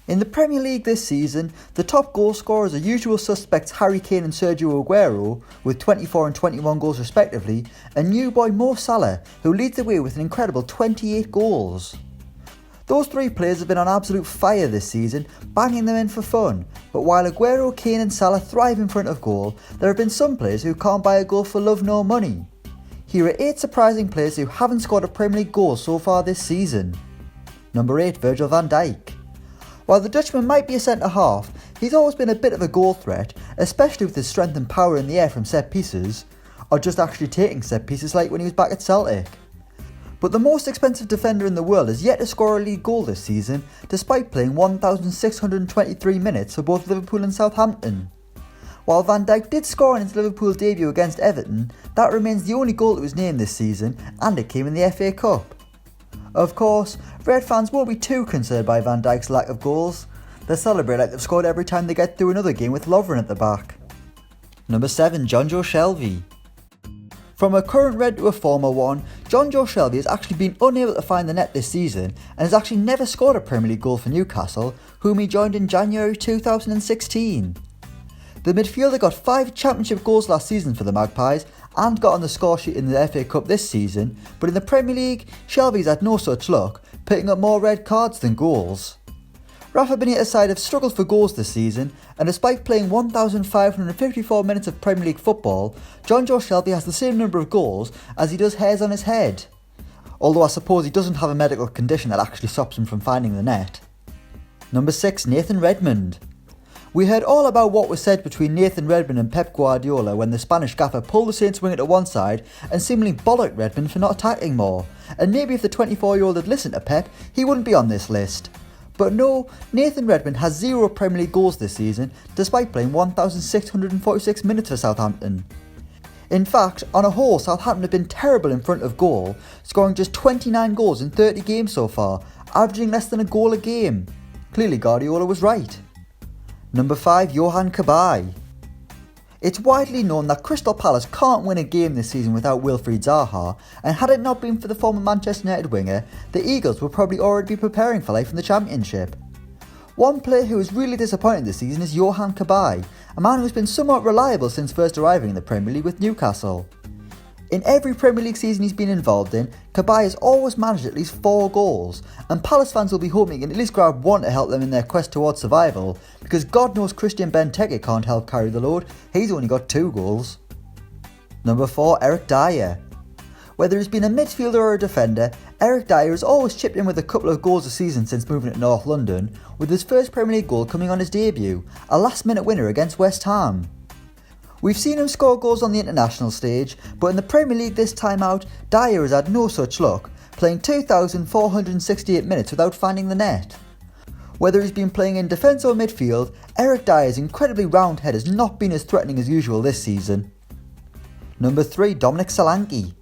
In the Premier League this season, the top goal scorers are usual suspects Harry Kane and Sergio Aguero, with 24 and 21 goals respectively, and new boy Mo Salah, who leads the way with an incredible 28 goals. Those three players have been on absolute fire this season, banging them in for fun, but while Aguero, Kane and Salah thrive in front of goal, there have been some players who can't buy a goal for love nor money. Here are 8 surprising players who haven't scored a Premier League goal so far this season. Number 8, Virgil Van Dijk. While the Dutchman might be a centre-half, he's always been a bit of a goal threat, especially with his strength and power in the air from set pieces, or just actually taking set pieces like when he was back at Celtic. But the most expensive defender in the world has yet to score a league goal this season, despite playing 1,623 minutes for both Liverpool and Southampton. While Van Dijk did score in his Liverpool debut against Everton, that remains the only goal to his name this season, and it came in the FA Cup. Of course, Red fans won't be too concerned by Van Dijk's lack of goals. They'll celebrate like they've scored every time they get through another game with Lovren at the back. Number 7, Jonjo Shelvey. From a current red to a former one, Jonjo Shelvey has actually been unable to find the net this season and has actually never scored a Premier League goal for Newcastle, whom he joined in January 2016. The midfielder got 5 championship goals last season for the Magpies and got on the score sheet in the FA Cup this season, but in the Premier League, Shelvey's had no such luck, picking up more red cards than goals. Rafa Benitez's side have struggled for goals this season, and despite playing 1,554 minutes of Premier League football, Jonjo Shelvey has the same number of goals as he does hairs on his head. Although I suppose he doesn't have a medical condition that actually stops him from finding the net. Number 6, Nathan Redmond. We heard all about what was said between Nathan Redmond and Pep Guardiola when the Spanish gaffer pulled the Saints winger to one side and seemingly bollocked Redmond for not attacking more, and maybe if the 24-year-old had listened to Pep, he wouldn't be on this list. But no, Nathan Redmond has 0 Premier League goals this season, despite playing 1,646 minutes for Southampton. In fact, on a whole, Southampton have been terrible in front of goal, scoring just 29 goals in 30 games so far, averaging less than a goal a game. Clearly Guardiola was right. Number 5, Yohan Cabaye. It's widely known that Crystal Palace can't win a game this season without Wilfried Zaha, and had it not been for the former Manchester United winger, the Eagles would probably already be preparing for life in the Championship. One player who is really disappointed this season is Yohan Cabaye, a man who's been somewhat reliable since first arriving in the Premier League with Newcastle. In every Premier League season he's been involved in, Cabaye has always managed at least 4 goals, and Palace fans will be hoping he can at least grab one to help them in their quest towards survival, because God knows Christian Benteke can't help carry the load, he's only got 2 goals. Number 4, Erik Dyer. Whether he's been a midfielder or a defender, Erik Dyer has always chipped in with a couple of goals a season since moving to North London, with his first Premier League goal coming on his debut, a last-minute winner against West Ham. We've seen him score goals on the international stage, but in the Premier League this time out, Dyer has had no such luck, playing 2,468 minutes without finding the net. Whether he's been playing in defence or midfield, Erik Dyer's incredibly round head has not been as threatening as usual this season. Number 3, Dominic Solanki.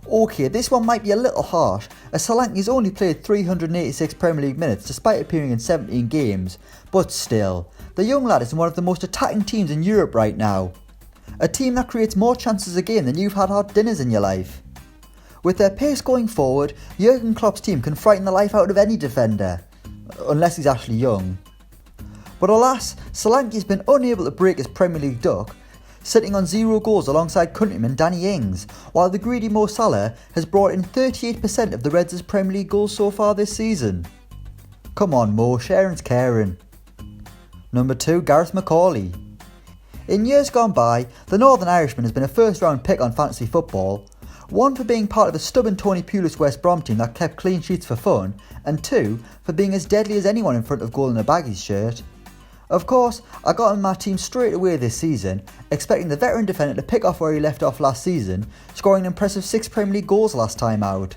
Okay, this one might be a little harsh, as Solanki's only played 386 Premier League minutes despite appearing in 17 games, but still, the young lad is in one of the most attacking teams in Europe right now. A team that creates more chances a game than you've had hot dinners in your life. With their pace going forward, Jurgen Klopp's team can frighten the life out of any defender, unless he's actually young. But alas, Solanki's been unable to break his Premier League duck, sitting on 0 goals alongside countryman Danny Ings, while the greedy Mo Salah has brought in 38% of the Reds' Premier League goals so far this season. Come on Mo, sharing's caring. Number 2, Gareth McAuley. In years gone by, the Northern Irishman has been a first round pick on fantasy football, 1 for being part of a stubborn Tony Pulis West Brom team that kept clean sheets for fun, and 2 for being as deadly as anyone in front of goal in a Baggies shirt. Of course, I got on my team straight away this season, expecting the veteran defender to pick off where he left off last season, scoring an impressive 6 Premier League goals last time out.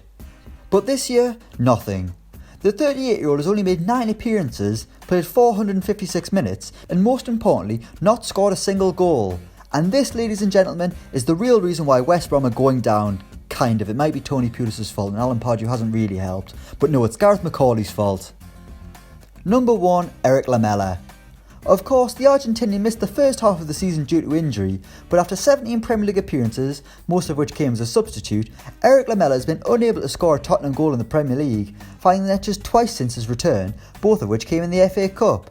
But this year, nothing. The 38-year-old has only made 9 appearances, played 456 minutes, and most importantly, not scored a single goal. And this, ladies and gentlemen, is the real reason why West Brom are going down. Kind of, it might be Tony Pulis' fault and Alan Pardew hasn't really helped, but no, it's Gareth McAuley's fault. Number 1, Erik Lamela. Of course, the Argentinian missed the first half of the season due to injury, but after 17 Premier League appearances, most of which came as a substitute, Erik Lamela has been unable to score a Tottenham goal in the Premier League, finding the net just twice since his return, both of which came in the FA Cup.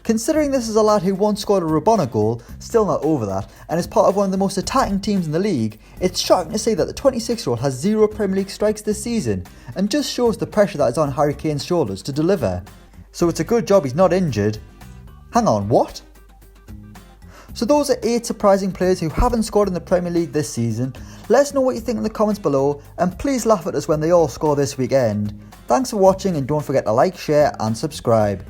Considering this is a lad who once scored a Rabona goal, still not over that, and is part of one of the most attacking teams in the league, it's shocking to say that the 26-year-old has 0 Premier League strikes this season, and just shows the pressure that is on Harry Kane's shoulders to deliver. So it's a good job he's not injured. Hang on, what? So those are 8 surprising players who haven't scored in the Premier League this season. Let us know what you think in the comments below, and please laugh at us when they all score this weekend. Thanks for watching, and don't forget to like, share and subscribe.